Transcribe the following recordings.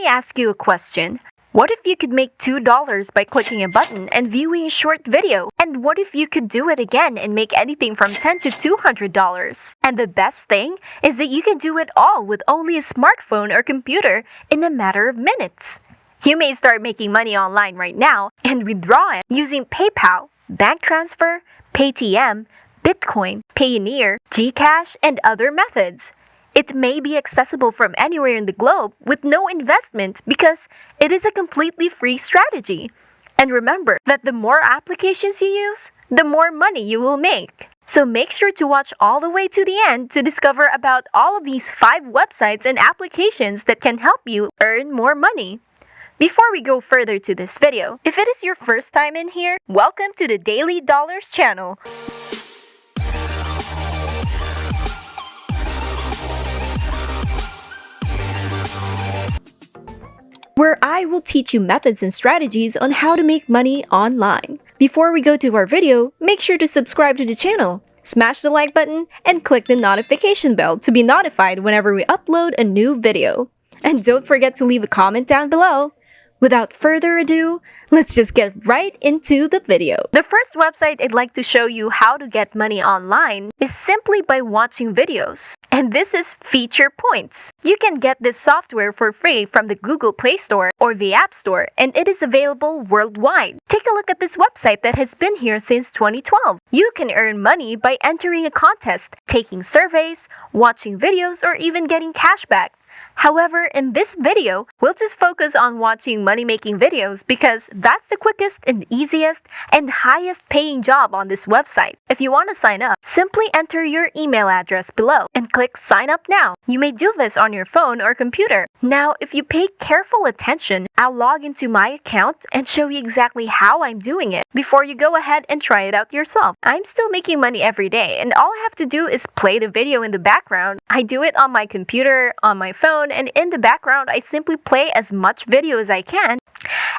me ask you a question. What if you could make $2 by clicking a button and viewing a short video? And what if you could do it again and make anything from $10 to $200? And the best thing is that you can do it all with only a smartphone or computer in a matter of minutes. You may start making money online right now and withdraw it using PayPal, bank transfer, Paytm, Bitcoin, Payoneer, Gcash, and other methods. It may be accessible from anywhere in the globe with no investment because it is a completely free strategy. And remember that the more applications you use, the more money you will make. So make sure to watch all the way to the end to discover about all of these 5 websites and applications that can help you earn more money. Before we go further to this video, if it is your first time in here, welcome to the Daily Dollars channel. Where I will teach you methods and strategies on how to make money online. Before we go to our video, make sure to subscribe to the channel, smash the like button, and click the notification bell to be notified whenever we upload a new video. And don't forget to leave a comment down below. Without further ado, let's just get right into the video. The first website I'd like to show you how to get money online is simply by watching videos. And this is Feature Points. You can get this software for free from the Google Play Store or the App Store, and it is available worldwide. Take a look at this website that has been here since 2012. You can earn money by entering a contest, taking surveys, watching videos, or even getting cash back. However, in this video, we'll just focus on watching money-making videos because that's the quickest and easiest and highest paying job on this website. If you want to sign up, simply enter your email address below and click Sign Up Now. You may do this on your phone or computer. Now, if you pay careful attention, I'll log into my account and show you exactly how I'm doing it before you go ahead and try it out yourself. I'm still making money every day, and all I have to do is play the video in the background. I do it on my computer, on my phone, and in the background, I simply play as much video as I can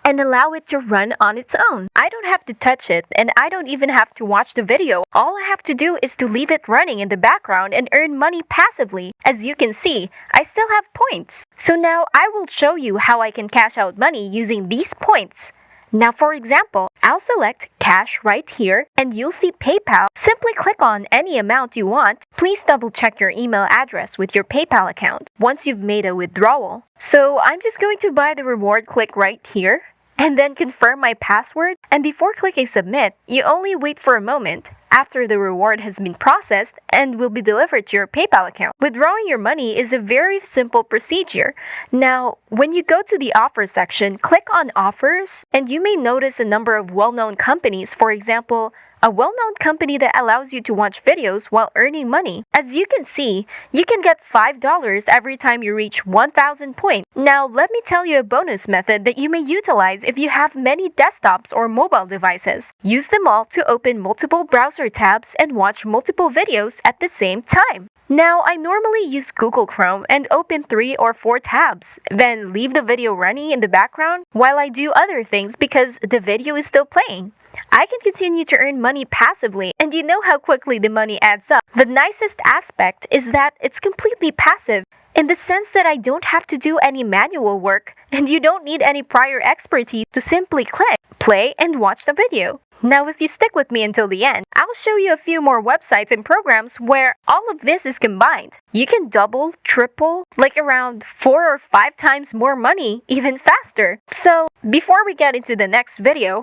and allow it to run on its own. I don't have to touch it, and I don't even have to watch the video. All I have to do is to leave it running in the background and earn money passively. As you can see, I still have points. So now I will show you how I can cash out money using these points. Now, for example, I'll select cash right here and you'll see PayPal. Simply click on any amount you want. Please double check your email address with your PayPal account once you've made a withdrawal. So I'm just going to buy the reward, click right here, and then confirm my password. And before clicking submit, you only wait for a moment after the reward has been processed and will be delivered to your PayPal account. Withdrawing your money is a very simple procedure. Now, when you go to the offer section, click on offers and you may notice a number of well-known companies. For example, a well-known company that allows you to watch videos while earning money. As you can see, you can get $5 every time you reach 1,000 points. Now, let me tell you a bonus method that you may utilize if you have many desktops or mobile devices. Use them all to open multiple browser tabs and watch multiple videos at the same time. Now, I normally use Google Chrome and open 3 or 4 tabs, then leave the video running in the background while I do other things because the video is still playing. I can continue to earn money passively, and you know how quickly the money adds up. The nicest aspect is that it's completely passive, in the sense that I don't have to do any manual work, and you don't need any prior expertise to simply click, play, and watch the video. Now, if you stick with me until the end, I'll show you a few more websites and programs where all of this is combined. You can double, triple, like around 4 or 5 times more money, even faster. So, before we get into the next video,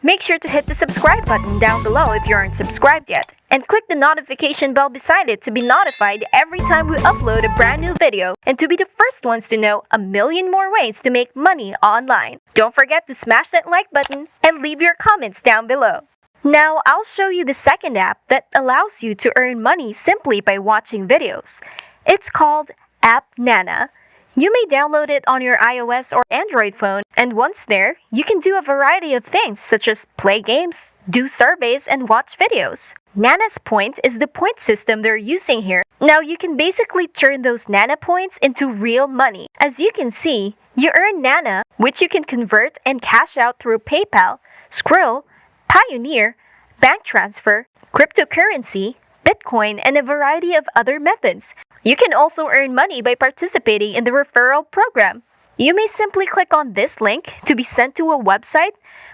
make sure to hit the subscribe button down below if you aren't subscribed yet. And click the notification bell beside it to be notified every time we upload a brand new video and to be the first ones to know a million more ways to make money online. Don't forget to smash that like button and leave your comments down below. Now, I'll show you the second app that allows you to earn money simply by watching videos. It's called App Nana. You may download it on your iOS or Android phone, and once there, you can do a variety of things such as play games, do surveys, and watch videos. Nana's Point is the point system they're using here. Now, you can basically turn those Nana points into real money. As you can see, you earn Nana, which you can convert and cash out through PayPal, Skrill, Payoneer, bank transfer, cryptocurrency, Bitcoin, and a variety of other methods. You can also earn money by participating in the referral program. You may simply click on this link to be sent to a website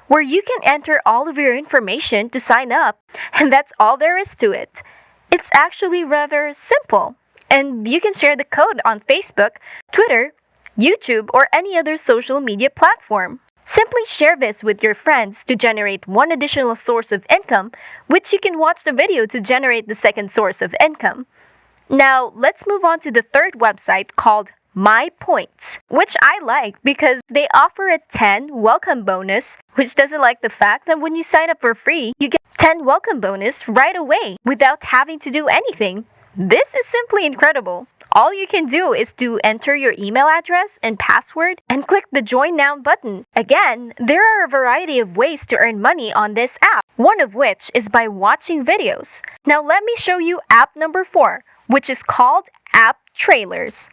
where you can enter all of your information to sign up, and that's all there is to it. It's actually rather simple, and you can share the code on Facebook, Twitter, YouTube, or any other social media platform. Simply share this with your friends to generate one additional source of income, which you can watch the video to generate the second source of income. Now, let's move on to the third website called My Points, which I like because they offer a 10 welcome bonus, which doesn't like the fact that when you sign up for free, you get 10 welcome bonus right away without having to do anything. This is simply incredible. All you can do is to enter your email address and password and click the Join Now button. Again, there are a variety of ways to earn money on this app, one of which is by watching videos. Now let me show you app number 4, which is called App Trailers.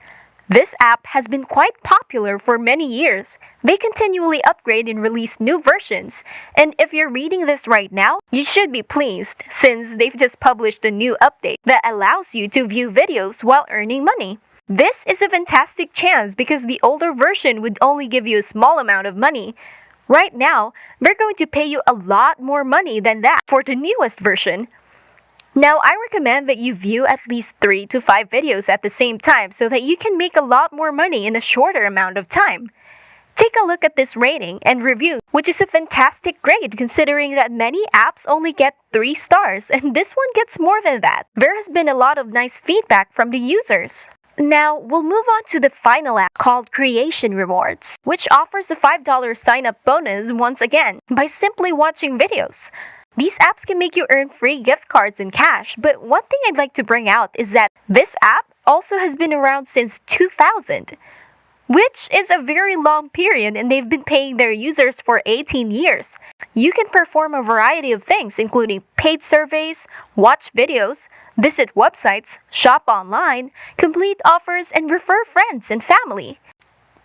This app has been quite popular for many years. They continually upgrade and release new versions. And if you're reading this right now, you should be pleased since they've just published a new update that allows you to view videos while earning money. This is a fantastic chance because the older version would only give you a small amount of money. Right now, they're going to pay you a lot more money than that for the newest version. Now, I recommend that you view at least 3 to 5 videos at the same time so that you can make a lot more money in a shorter amount of time. Take a look at this rating and review, which is a fantastic grade considering that many apps only get 3 stars and this one gets more than that. There has been a lot of nice feedback from the users. Now, we'll move on to the final app called Creation Rewards, which offers a $5 sign-up bonus once again by simply watching videos. These apps can make you earn free gift cards and cash, but one thing I'd like to bring out is that this app also has been around since 2000, which is a very long period, and they've been paying their users for 18 years. You can perform a variety of things, including paid surveys, watch videos, visit websites, shop online, complete offers, and refer friends and family.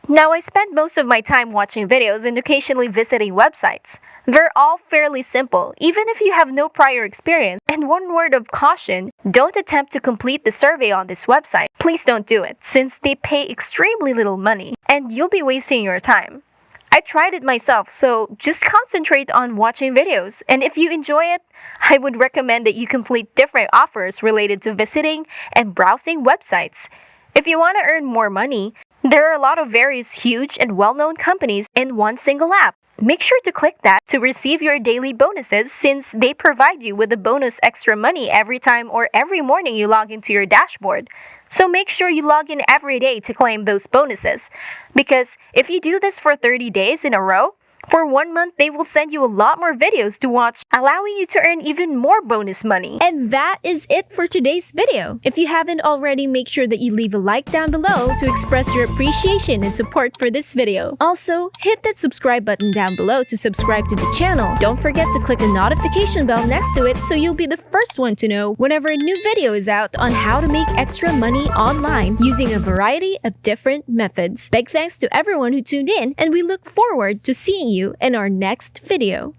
Now, I spend most of my time watching videos and occasionally visiting websites. They're all fairly simple, even if you have no prior experience. And one word of caution, don't attempt to complete the survey on this website. Please don't do it, since they pay extremely little money, and you'll be wasting your time. I tried it myself, so just concentrate on watching videos. And if you enjoy it, I would recommend that you complete different offers related to visiting and browsing websites. If you want to earn more money, there are a lot of various huge and well-known companies in one single app. Make sure to click that to receive your daily bonuses since they provide you with a bonus extra money every time or every morning you log into your dashboard. So make sure you log in every day to claim those bonuses. Because if you do this for 30 days in a row, for 1 month, they will send you a lot more videos to watch, allowing you to earn even more bonus money. And that is it for today's video. If you haven't already, make sure that you leave a like down below to express your appreciation and support for this video. Also, hit that subscribe button down below to subscribe to the channel. Don't forget to click the notification bell next to it so you'll be the first one to know whenever a new video is out on how to make extra money online using a variety of different methods. Big thanks to everyone who tuned in, and we look forward to seeing you in our next video.